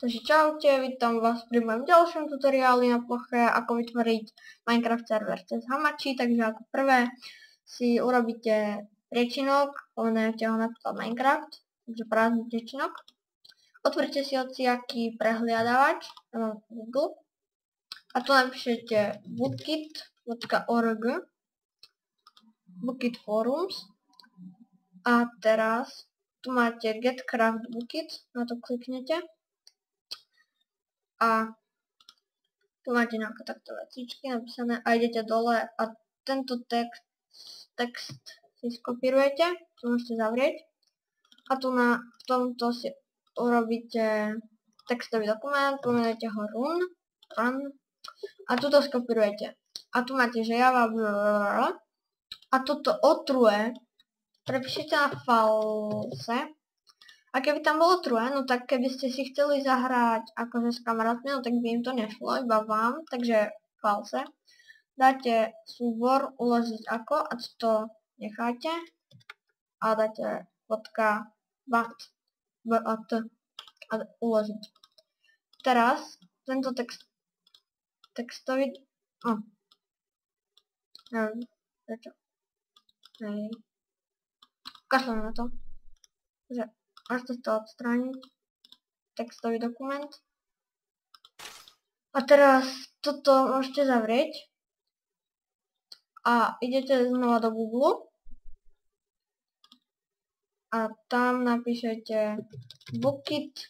Takže čaute, vítam vás pri mojom ďalšom tutoriáli na ploche, ako vytvoriť Minecraft server cez Hamachi. Takže ako prvé si urobíte priečinok, pomenujete ho napríklad Minecraft, takže prázdny priečinok. Otvorte si hociaký prehliadavač, ja mám Google, a tu napíšete bootkit.org, Bootkit Forums, a teraz tu máte Get Craft Bootkit, na to kliknete. A tu máte nejaké takto vecičky napísané a idete dole a tento text si skopírujete, tu môžete zavrieť a tu na tomto si urobíte textový dokument, pomenujete ho run a tuto skopírujete. A tu máte, že Java a toto otrue prepíšete na false. A keby tam bolo true, no tak keby ste si chceli zahrať akože s kamarátmi, no tak by im to nešlo, iba vám, takže false. Dáte súbor uložiť ako a to necháte a dáte .bat a uložiť. Teraz tento textový, neviem, prečo, kašlem na to, že môžete to odstrániť, textový dokument. A teraz toto môžete zavrieť a idete znova do Google a tam napíšete Bootkit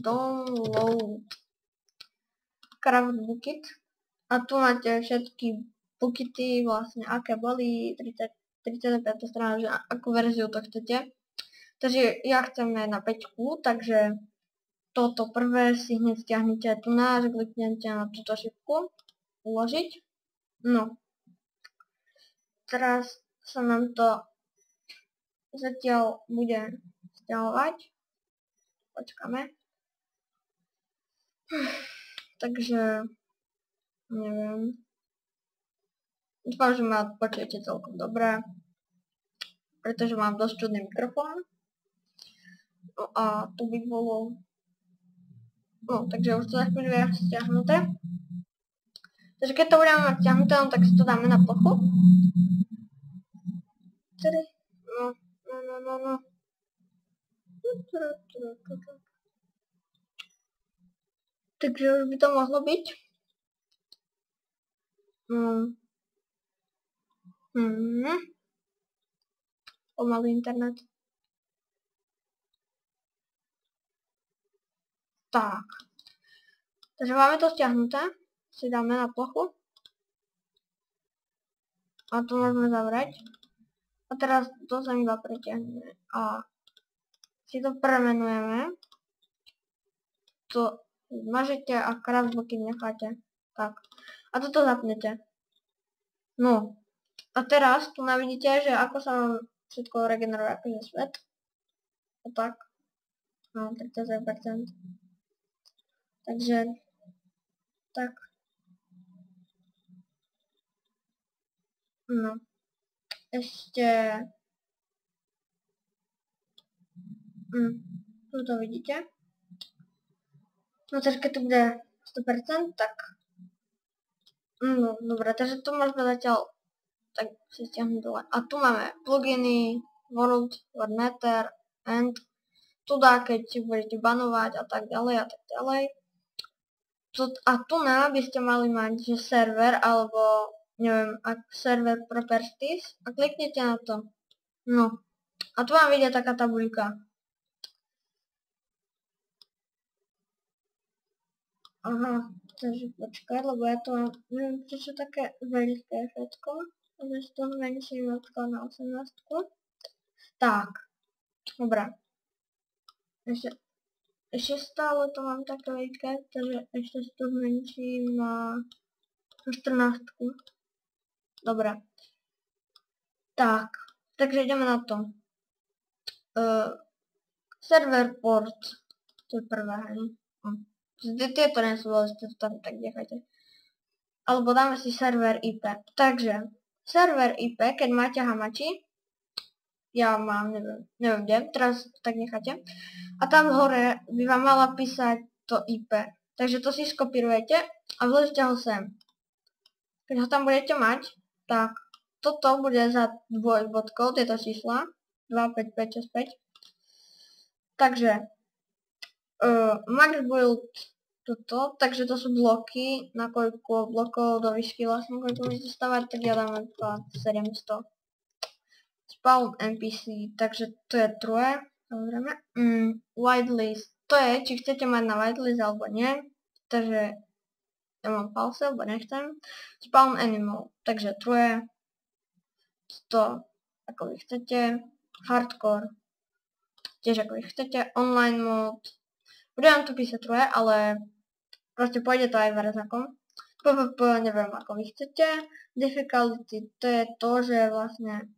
download Craft Bootkit a tu máte všetky bookity, vlastne aké boli, 35. strana, že akú verziu to chcete. Takže ja chcem na 5, takže toto prvé si hneď stiahnete tu na, kliknete na túto šipku, uložiť. No. Teraz sa nám to zatiaľ bude stiahovať. Počkáme. Takže neviem. Dúfam, že ma počujete celkom dobre, pretože mám dosť čudný mikrofón. No a to by bolo... No, takže už to za chvíľu je stiahnuté. Takže keď to budeme mať stiahnuté, no, tak si to dáme na plochu. No. Takže už by to mohlo byť. Pomalý internet. Tak. Takže máme to stiahnuté. Si dáme na plochu. A to môžeme zavrieť. A teraz to sa iba pretiahneme. A si to premenujeme. To zmažete a craft booky necháte. Tak. A toto zapnete. No. A teraz tu vidíte, že ako sa vám všetko regeneruje, akože svet. A tak. No, 37%. Takže, tak. No. Ešte... Tu to vidíte. No, takže keď tu bude 100%, tak... No, dobré, takže tu môžeme zatiaľ tak si stiahnuť dole. A tu máme pluginy, world, matter, and tu dá, keď budete banovať a tak ďalej a tak ďalej. A tu by ste mali mať, že server, alebo neviem, server properties a kliknete na to. No. A tu vám vyjde taká tabuľka. Aha, takže počkaj, lebo ja to mám, neviem, čo sú také veľké všetko. Takže si to zmenším odklad na 18. Tak. Dobrá. Ešte stále to mám také veľké, takže ešte si to zmenším na 14. Dobre. Tak. Takže ideme na to. Server port. To je prvé, hej. Tieto nie sú dôležité, to tam tak nechajte. Alebo dáme si server IP. Takže server IP, keď máte Hamachi, ja mám, neviem kde, teraz to tak necháte. A tam hore by vám mala písať to IP. Takže to si skopírujete a vložíte ho sem. Keď ho tam budete mať, tak toto bude za dvojbodkou, tieto čísla, 2, 5, 5, 6, 5. Takže max build toto, takže to sú bloky, na koľko blokov do výšky vlastne, koľko môžete stavať, tak ja dám 700. Spawn NPC, takže to je true, samozrejme. Whitelist, to je, či chcete mať na whitelist alebo nie, takže ja mám false, alebo nechcem. Spawn animal, takže true, to ako vy chcete. Hardcore, tiež ako vy chcete. Online mode, bude vám tu písať true, ale proste pôjde to aj verzakom. PvP, neviem ako vy chcete. Difficulty, to je to, že vlastne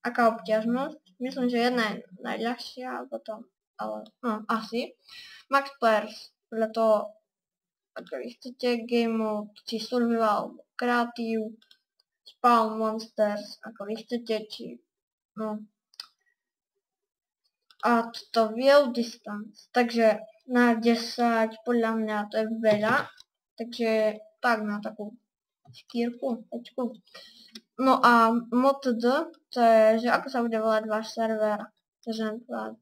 aká obťažnosť. Myslím, že jedna je najľahšia, alebo to, ale no, asi. Max players, podľa toho, ako vy chcete. Game mode, či survival, alebo creative. Spawn monsters, ako vy chcete, či no. A toto view distance, takže na 10, podľa mňa to je veľa. Takže tak na takú škírku, pečku. No a mod.d, to je, že ako sa bude volať váš server. Takže napríklad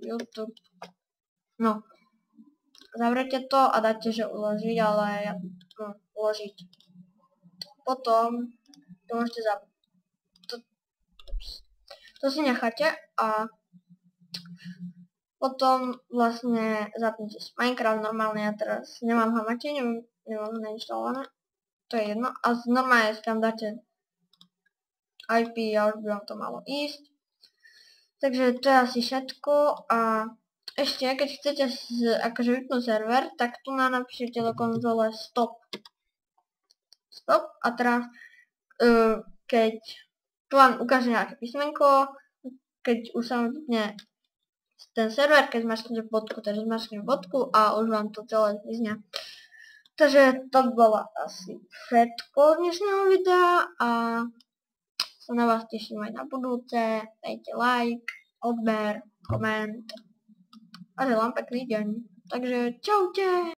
YouTube. No. Zavrete to a dáte, že uložiť, ale no, uložiť. Potom to môžete to si necháte a potom vlastne zapnite si Minecraft normálne, ja teraz nemám hamači, nemám ho nainštalované, to je jedno, a normálne si tam dáte IP a už by vám to malo ísť. Takže to je asi všetko a ešte, keď chcete akože vypnúť server, tak tu napíšete do konzole stop. Stop a teraz keď tu vám ukáže nejaké písmenko, keď už sa vypne ten server, keď zmačknete bodku, takže zmačknete bodku a už vám to celé zmizne. Takže to bolo asi všetko z dnešného videa a sa na vás teším aj na budúce. Dajte like, odber, koment a želám pekný deň. Takže čaute!